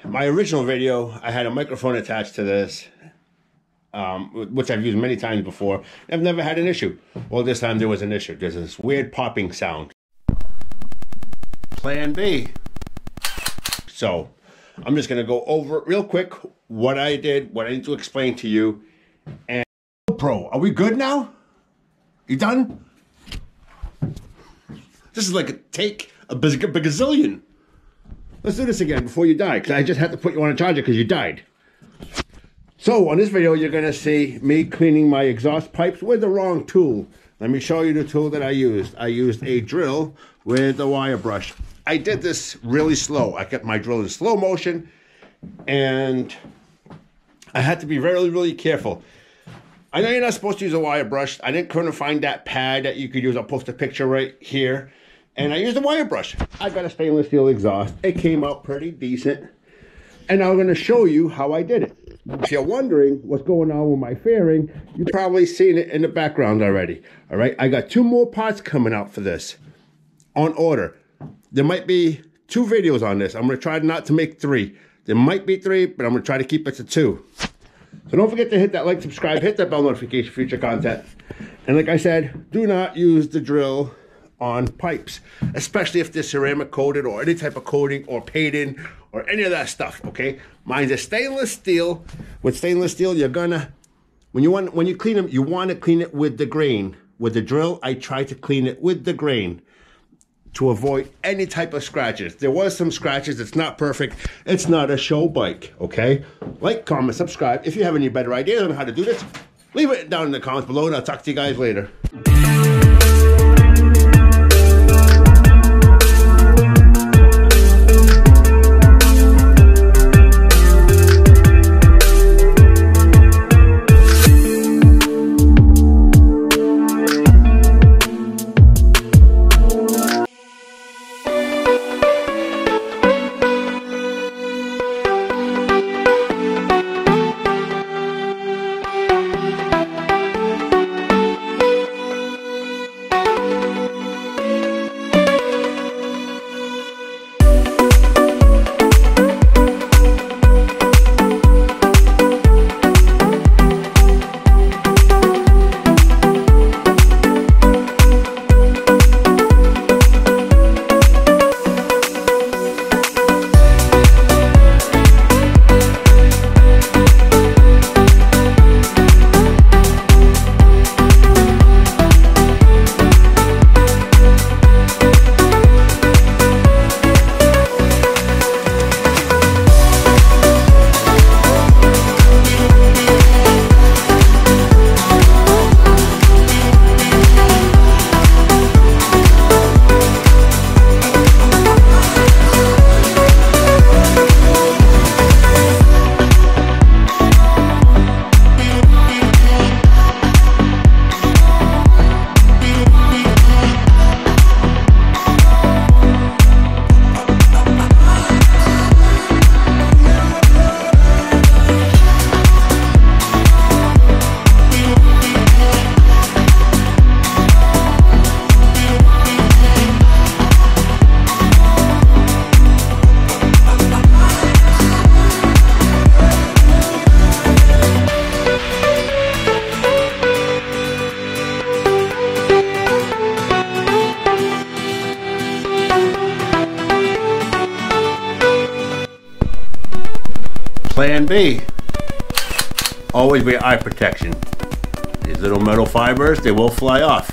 My original video, I had a microphone attached to this, which I've used many times before. I've never had an issue. Well, this time there was an issue. There's this weird popping sound. Plan B. So, I'm just going to go over real quick what I did, what I need to explain to you. And GoPro, are we good now? You done? This is like a gazillion. Let's do this again before you die, because I just had to put you on a charger because you died. So on this video, you're going to see me cleaning my exhaust pipes with the wrong tool. Let me show you the tool that I used. I used a drill with a wire brush. I did this really slow. I kept my drill in slow motion, and I had to be really careful. I know you're not supposed to use a wire brush. I couldn't find that pad that you could use. I'll post a picture right here. And I used a wire brush. I got a stainless steel exhaust. It came out pretty decent. And I'm going to show you how I did it. If you're wondering what's going on with my fairing, you've probably seen it in the background already. All right, I got 2 more parts coming out for this on order. There might be 2 videos on this. I'm going to try not to make 3. There might be 3, but I'm going to try to keep it to 2. So don't forget to hit that like, subscribe, hit that bell notification for future content. And like I said, do not use the drill on pipes, especially if they're ceramic coated or any type of coating or painting or any of that stuff. Okay, mine's a stainless steel. With stainless steel, you're gonna when you clean them, you want to clean it with the grain. With the drill, I try to clean it with the grain to avoid any type of scratches. There was some scratches. It's not perfect. It's not a show bike. Okay, like, comment, subscribe. If you have any better ideas on how to do this, leave it down in the comments below, and I'll talk to you guys later. Plan B, always wear eye protection. These little metal fibers, they will fly off.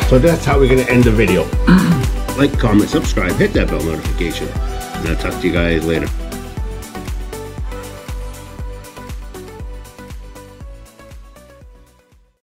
So that's how we're going to end the video. Like, comment, subscribe, hit that bell notification. And I'll talk to you guys later.